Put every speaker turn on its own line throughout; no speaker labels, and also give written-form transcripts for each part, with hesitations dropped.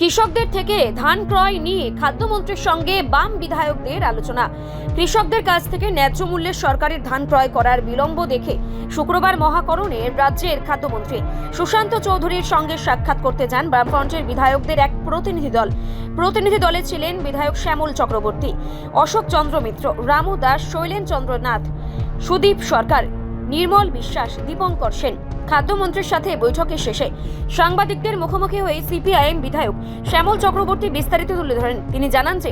কৃষকদের থেকে ধান ক্রয় নিয়ে খাদ্যমন্ত্রীর সঙ্গে বাম বিধায়কদের আলোচনা। কৃষকদের কাছ থেকে ন্যায্য মূল্যে সরকারের ধান ক্রয় করার বিলম্ব দেখে শুক্রবার মহাকরণে রাজ্যের খাদ্যমন্ত্রী সুশান্ত চৌধুরীর সঙ্গে সাক্ষাৎ করতে যান বামফ্রন্টের বিধায়কদের এক প্রতিনিধি দল। প্রতিনিধি দলে ছিলেন বিধায়ক শ্যামল চক্রবর্তী, অশোক চন্দ্র মিত্র, রামু দাস, শৈলেন চন্দ্র নাথ, সুদীপ সরকার, নির্মল বিশ্বাস, দীপঙ্কর সেন। খাদ্যমন্ত্রীর সাথে বৈঠকের শেষে সাংবাদিকদের মুখোমুখি হয়ে সিপিআইএম বিধায়ক শ্যামল চক্রবর্তী বিস্তারিত তুলে ধরেন। তিনি জানান যে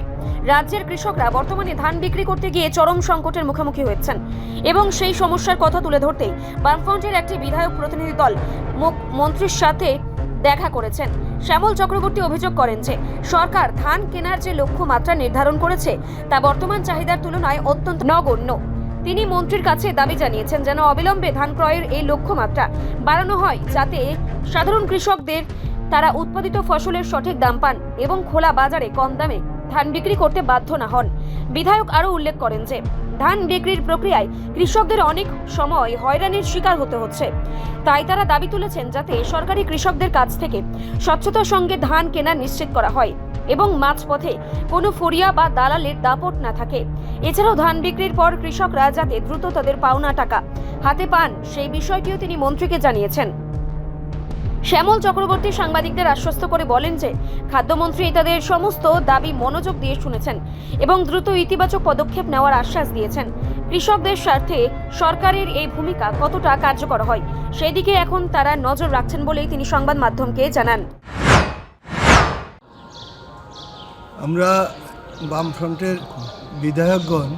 রাজ্যের কৃষকরা বর্তমানে ধান বিক্রি করতে গিয়ে চরম সংকটের মুখোমুখি হচ্ছেন এবং সেই সমস্যার কথা তুলে ধরতেই বামফ্রন্টের একটি বিধায়ক প্রতিনিধি দল মন্ত্রীর সাথে দেখা করেছেন। শ্যামল চক্রবর্তী অভিযোগ করেন যে সরকার ধান কেনার যে লক্ষ্যমাত্রা নির্ধারণ করেছে তা বর্তমান চাহিদার তুলনায় অত্যন্ত নগণ্য। তিনি মন্ত্রীর কাছে দাবি জানিয়েছেন যেন অবিলম্বে ধান ক্রয়ের এই লক্ষ্যমাত্রা বাড়ানো হয়, যাতে সাধারণ কৃষকদের তারা উৎপাদিত ফসলের সঠিক দাম পান এবং খোলা বাজারে কম দামে ধান বিক্রি করতে বাধ্য না হন। বিধায়ক আরও উল্লেখ করেন যে ধান বিক্রির প্রক্রিয়ায় কৃষকদের অনেক সময় হয়রানির শিকার হতে হচ্ছে, তাই তারা দাবি তুলেছেন যাতে সরকারি কৃষকদের কাছ থেকে স্বচ্ছতার সঙ্গে ধান কেনা নিশ্চিত করা হয় এবং মাঝপথে কোনো ফরিয়া বা দালালের দাপট না থাকে। এছাড়াও ধান বিক্রির পর কৃষকরা যাতে দ্রুত তাদের পাওনা টাকা হাতে পান সেই বিষয়টিও তিনি মন্ত্রীকে জানিয়েছেন। শ্যামল চক্রবর্তী সাংবাদিকদের আশ্বস্ত করে বলেন যে খাদ্যমন্ত্রী তাদের সমস্ত দাবি মনোযোগ দিয়ে শুনেছেন এবং দ্রুত ইতিবাচক পদক্ষেপ নেওয়ার আশ্বাস দিয়েছেন। কৃষকদের স্বার্থে সরকারের এই ভূমিকা কতটা কার্যকর হয় সেই দিকে এখন তারা নজর রাখছেন বলেই তিনি সংবাদ মাধ্যমকে জানান।
আমরা বামফ্রন্টের বিধায়কগণ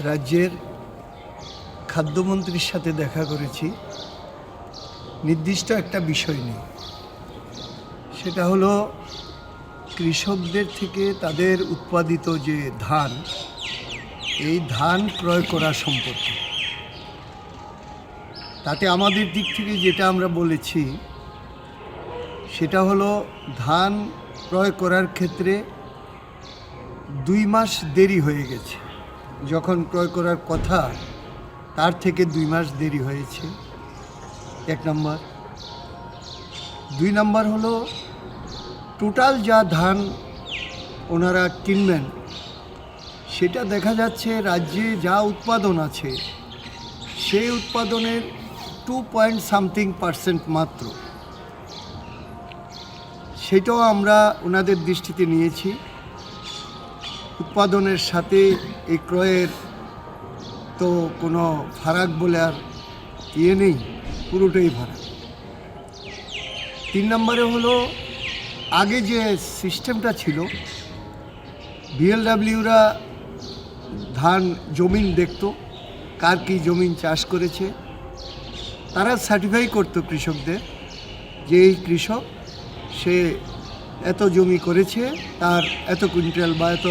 রাজ্যের খাদ্যমন্ত্রীর সাথে দেখা করেছি। নির্দিষ্ট একটা বিষয় নেই, সেটা হলো কৃষকদের থেকে তাদের উৎপাদিত যে ধান, এই ধান ক্রয় করা সম্পর্কে। তাতে আমাদের দিক থেকে যেটা আমরা বলেছি সেটা হলো ধান ক্রয় করার ক্ষেত্রে 2 মাস দেরি হয়ে গেছে। যখন ক্রয় করার কথা তার থেকে 2 মাস দেরি হয়েছে, 1 নম্বর। 2 নম্বর হলো টোটাল যা ধান ওনারা কিনবেন সেটা দেখা যাচ্ছে রাজ্যে যা উৎপাদন আছে সেই উৎপাদনের 2.something% মাত্র। সেটাও আমরা ওনাদের দৃষ্টিতে নিয়েছি। উৎপাদনের সাথে এই ক্রয়ের তো কোনো ফারাক বলে আর নেই, পুরোটাই ফারাক। 3 নম্বরে হলো আগে যে সিস্টেমটা ছিল, বিএলডাব্লিউরা ধান জমিন দেখতো, কার কি জমিন চাষ করেছে, তারা সার্টিফাই করতো কৃষকদের যে এই কৃষক সে এত জমি করেছে, তার এত কুইন্টাল বা এত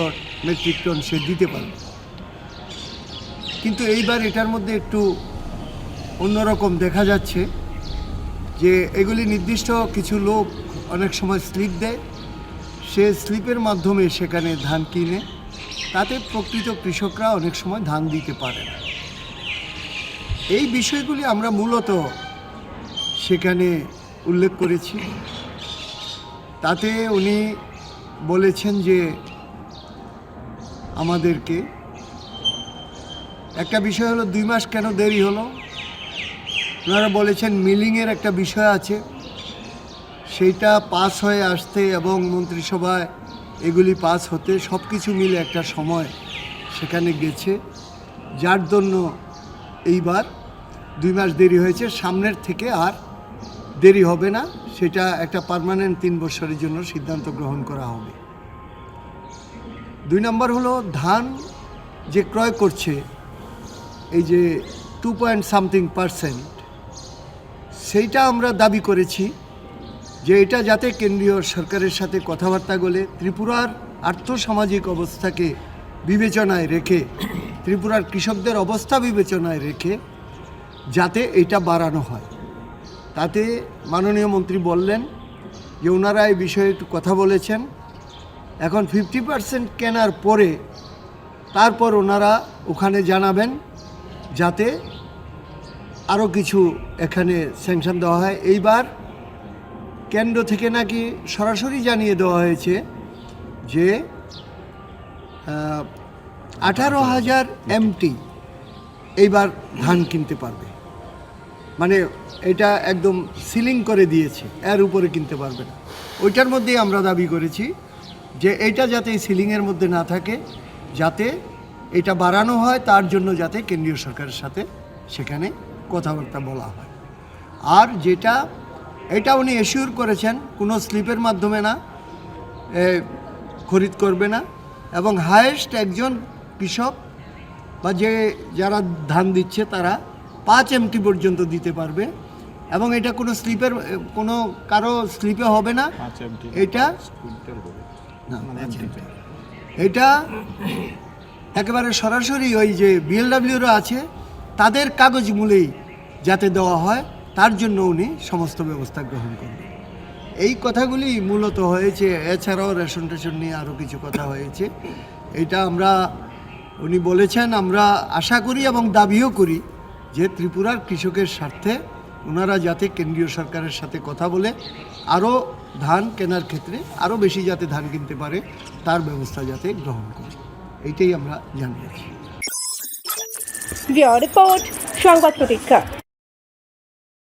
মেট্রিক টন সে দিতে পারবে। কিন্তু এইবার এটার মধ্যে একটু অন্যরকম দেখা যাচ্ছে যে এগুলি নির্দিষ্ট কিছু লোক অনেক সময় স্লিপ দেয়, সে স্লিপের মাধ্যমে সেখানে ধান কিনে, তাতে প্রকৃত কৃষকরা অনেক সময় ধান দিতে পারে না। এই বিষয়গুলি আমরা মূলত সেখানে উল্লেখ করেছি। তাতে উনি বলেছেন যে আমাদেরকে একটা বিষয় হলো 2 মাস কেন দেরি হলো। ওনারা বলেছেন মিলিংয়ের একটা বিষয় আছে, সেইটা পাস হয়ে আসতে এবং মন্ত্রিসভায় এগুলি পাস হতে সব কিছু মিলে একটা সময় সেখানে গেছে, যার জন্য এইবার 2 মাস দেরি হয়েছে। সামনের থেকে আর দেরি হবে না, সেটা একটা পার্মানেন্ট 3 বছরের জন্য সিদ্ধান্ত গ্রহণ করা হবে। 2 নম্বর হলো ধান যে ক্রয় করছে, এই যে 2.something%, সেইটা আমরা দাবি করেছি যে এটা যাতে কেন্দ্রীয় সরকারের সাথে কথাবার্তা বলে ত্রিপুরার আর্থসামাজিক অবস্থাকে বিবেচনায় রেখে, ত্রিপুরার কৃষকদের অবস্থা বিবেচনায় রেখে যাতে এটা বাড়ানো হয়। তাতে মাননীয় মন্ত্রী বললেন যে ওনারা এই বিষয়ে একটু কথা বলেছেন। এখন 50% কেনার পরে তারপর ওনারা ওখানে জানাবেন যাতে আরও কিছু এখানে স্যাংশন দেওয়া হয়। এইবার কেন্দ্র থেকে নাকি সরাসরি জানিয়ে দেওয়া হয়েছে যে 18,000 MT এইবার ধান কিনতে পারবে, মানে এটা একদম সিলিং করে দিয়েছে, এর উপরে কিনতে পারবে না। ওইটার মধ্যেই আমরা দাবি করেছি যে এইটা যাতে এই সিলিংয়ের মধ্যে না থাকে, যাতে এটা বাড়ানো হয়, তার জন্য যাতে কেন্দ্রীয় সরকারের সাথে সেখানে কথাবার্তা বলা হয়। আর যেটা এটা উনি এশিওর করেছেন কোনো স্লিপের মাধ্যমে না খরিদ করবে না, এবং হায়েস্ট একজন কৃষক বা যারা ধান দিচ্ছে তারা 5 MT পর্যন্ত দিতে পারবে, এবং এটা কোনো স্লিপের কারো স্লিপে হবে না। এটা না, এটা একেবারে সরাসরি ওই যে বিএলডব্লিউরা আছে তাদের কাগজ মূলেই যাতে দেওয়া হয়, তার জন্য উনি সমস্ত ব্যবস্থা গ্রহণ করবেন। এই কথাগুলি মূলত হয়েছে। এছাড়াও রেশন টেশন নিয়ে আরও কিছু কথা হয়েছে। এটা উনি বলেছেন, আমরা আশা করি এবং দাবিও করি যে ত্রিপুরার কৃষকের স্বার্থে ওনারা যাতে কেন্দ্রীয় সরকারের সাথে কথা বলে আরও ধান কেনার ক্ষেত্রে আরও বেশি যাতে ধান কিনতে পারে তার ব্যবস্থা যাতে গ্রহণ করে, এইটাই আমরা জানিয়েছি।
রিপোর্ট সংবাদ প্রতীক্ষা।